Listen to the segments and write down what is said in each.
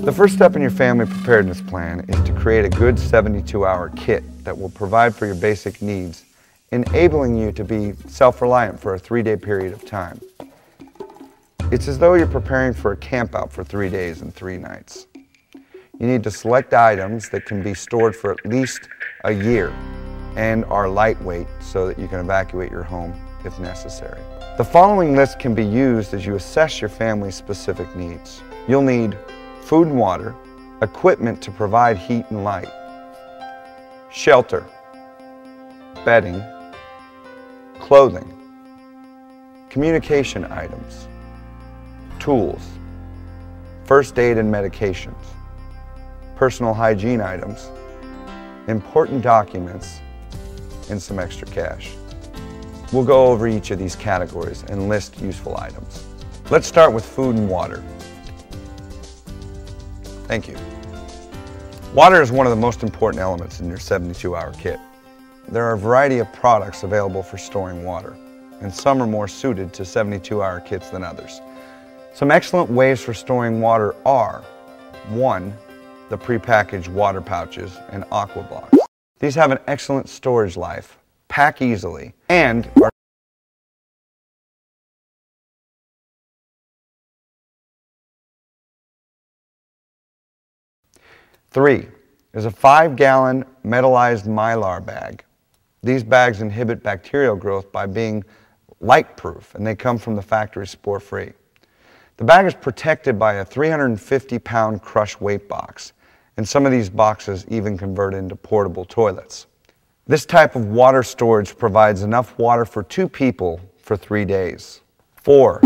The first step in your family preparedness plan is to create a good 72-hour kit that will provide for your basic needs, enabling you to be self-reliant for a 3-day period of time. It's as though you're preparing for a campout for 3 days and 3 nights. You need to select items that can be stored for at least a year and are lightweight so that you can evacuate your home if necessary. The following list can be used as you assess your family's specific needs. You'll need food and water, equipment to provide heat and light, shelter, bedding, clothing, communication items, tools, first aid and medications, personal hygiene items, important documents, and some extra cash. We'll go over each of these categories and list useful items. Let's start with food and water. Thank you. Water is one of the most important elements in your 72-hour kit. There are a variety of products available for storing water, and some are more suited to 72-hour kits than others. Some excellent ways for storing water are: 1. The prepackaged water pouches and aqua blocks. These have an excellent storage life, pack easily, and are Three is a 5-gallon metallized mylar bag. These bags inhibit bacterial growth by being light-proof, and they come from the factory spore-free. The bag is protected by a 350-pound crush weight box, and some of these boxes even convert into portable toilets. This type of water storage provides enough water for 2 people for 3 days. 4.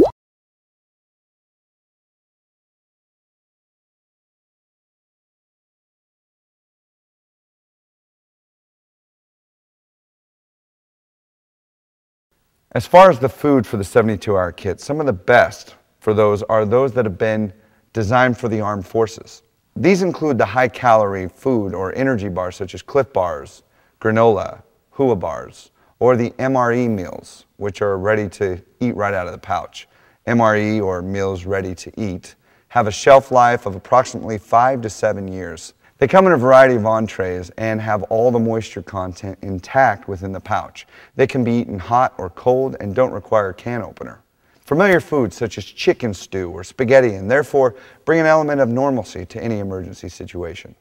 As far as the food for the 72-hour kit, some of the best for those are those that have been designed for the armed forces. These include the high-calorie food or energy bars such as Cliff Bars, granola, Hua Bars, or the MRE meals, which are ready to eat right out of the pouch. MRE, or meals ready to eat, have a shelf life of approximately 5 to 7 years. They come in a variety of entrees and have all the moisture content intact within the pouch. They can be eaten hot or cold and don't require a can opener. Familiar foods such as chicken stew or spaghetti, and therefore bring an element of normalcy to any emergency situation.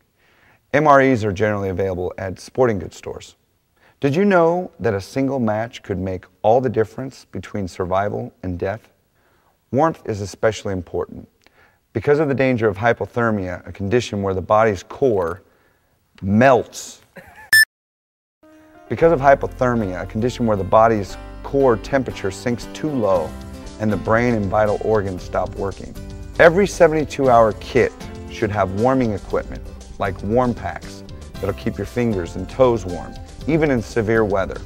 MREs are generally available at sporting goods stores. Did you know that a single match could make all the difference between survival and death? Warmth is especially important. Because of the danger of hypothermia, a condition where the body's core melts. Because of hypothermia, a condition where the body's core temperature sinks too low and the brain and vital organs stop working. Every 72-hour kit should have warming equipment, like warm packs that'll keep your fingers and toes warm, even in severe weather.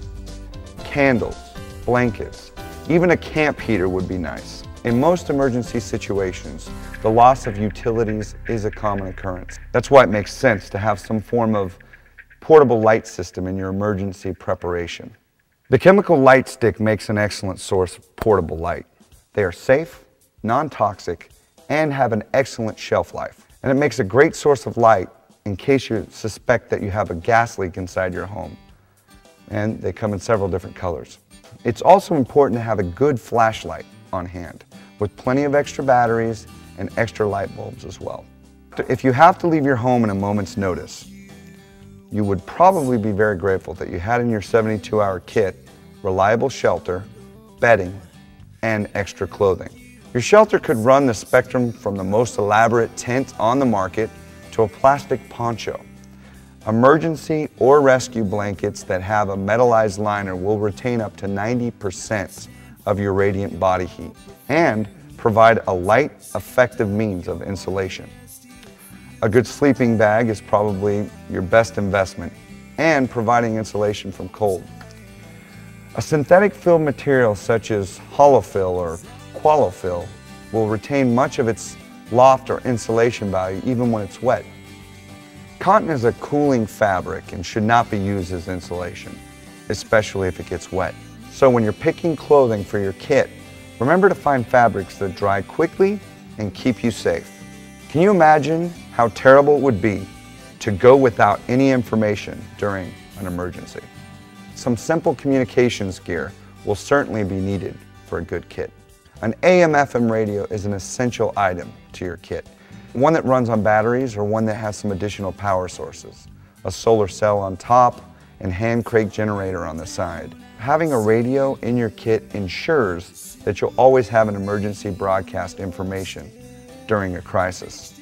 Candles, blankets, even a camp heater would be nice. In most emergency situations, the loss of utilities is a common occurrence. That's why it makes sense to have some form of portable light system in your emergency preparation. The chemical light stick makes an excellent source of portable light. They are safe, non-toxic, and have an excellent shelf life. And it makes a great source of light in case you suspect that you have a gas leak inside your home. And they come in several different colors. It's also important to have a good flashlight on hand, with plenty of extra batteries and extra light bulbs as well. If you have to leave your home in a moment's notice, you would probably be very grateful that you had in your 72-hour kit reliable shelter, bedding, and extra clothing. Your shelter could run the spectrum from the most elaborate tent on the market to a plastic poncho. Emergency or rescue blankets that have a metallized liner will retain up to 90% of your radiant body heat and provide a light, effective means of insulation. A good sleeping bag is probably your best investment and providing insulation from cold. A synthetic fill material such as holofill or qualofill will retain much of its loft or insulation value even when it's wet. Cotton is a cooling fabric and should not be used as insulation, especially if it gets wet. So when you're picking clothing for your kit, remember to find fabrics that dry quickly and keep you safe. Can you imagine how terrible it would be to go without any information during an emergency? Some simple communications gear will certainly be needed for a good kit. An AM/FM radio is an essential item to your kit. One that runs on batteries or one that has some additional power sources. A solar cell on top and hand crank generator on the side. Having a radio in your kit ensures that you'll always have an emergency broadcast information during a crisis.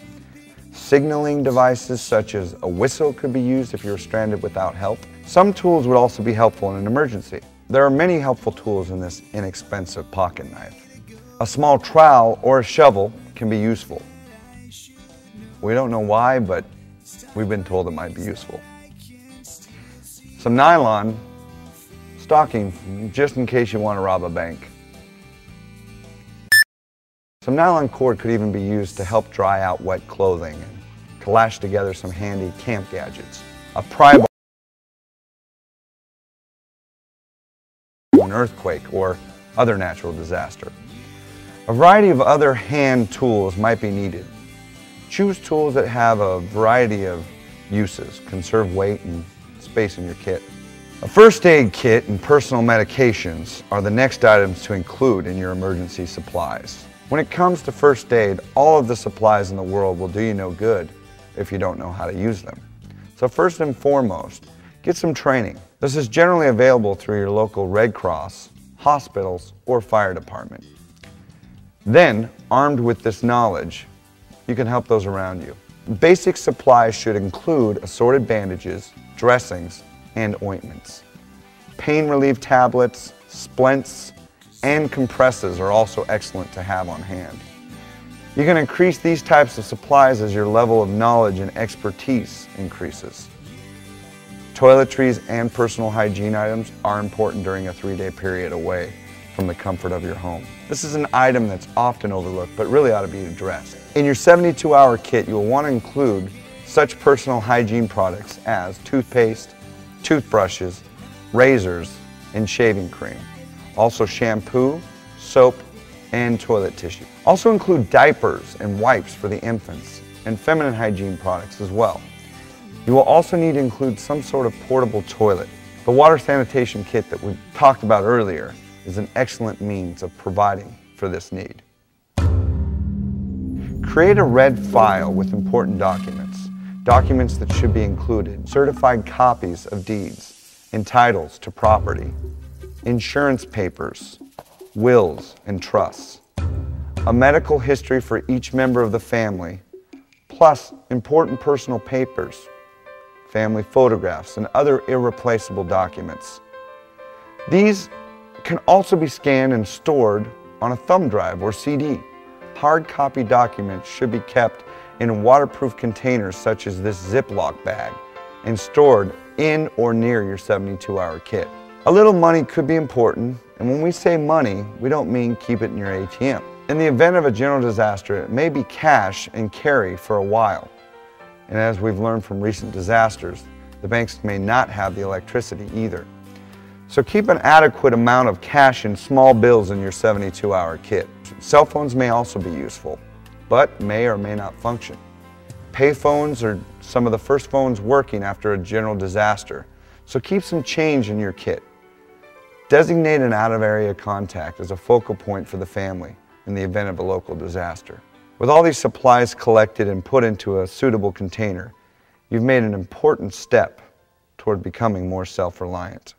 Signaling devices such as a whistle could be used if you're stranded without help. Some tools would also be helpful in an emergency. There are many helpful tools in this inexpensive pocket knife. A small trowel or a shovel can be useful. We don't know why, but we've been told it might be useful. Some nylon stocking, just in case you want to rob a bank. Some nylon cord could even be used to help dry out wet clothing and to lash together some handy camp gadgets. A pry bar, an earthquake, or other natural disaster. A variety of other hand tools might be needed. Choose tools that have a variety of uses, conserve weight and space in your kit. A first aid kit and personal medications are the next items to include in your emergency supplies. When it comes to first aid, all of the supplies in the world will do you no good if you don't know how to use them. So first and foremost, get some training. This is generally available through your local Red Cross, hospitals, or fire department. Then, armed with this knowledge, you can help those around you. Basic supplies should include assorted bandages, dressings, and ointments. Pain relief tablets, splints, and compresses are also excellent to have on hand. You can increase these types of supplies as your level of knowledge and expertise increases. Toiletries and personal hygiene items are important during a 3-day period away from the comfort of your home. This is an item that's often overlooked, but really ought to be addressed. In your 72-hour kit, you will want to include such personal hygiene products as toothpaste, toothbrushes, razors, and shaving cream. Also shampoo, soap, and toilet tissue. Also include diapers and wipes for the infants, and feminine hygiene products as well. You will also need to include some sort of portable toilet. The water sanitation kit that we talked about earlier is an excellent means of providing for this need. Create a red file with important documents. Documents that should be included: certified copies of deeds and titles to property, insurance papers, wills and trusts, a medical history for each member of the family, plus important personal papers, family photographs, and other irreplaceable documents. These can also be scanned and stored on a thumb drive or CD. Hard copy documents should be kept in waterproof containers such as this Ziploc bag and stored in or near your 72-hour kit. A little money could be important, and when we say money, we don't mean keep it in your ATM. In the event of a general disaster, it may be cash and carry for a while. And as we've learned from recent disasters, the banks may not have the electricity either. So keep an adequate amount of cash and small bills in your 72-hour kit. Cell phones may also be useful, but may or may not function. Payphones are some of the first phones working after a general disaster, so keep some change in your kit. Designate an out-of-area contact as a focal point for the family in the event of a local disaster. With all these supplies collected and put into a suitable container, you've made an important step toward becoming more self-reliant.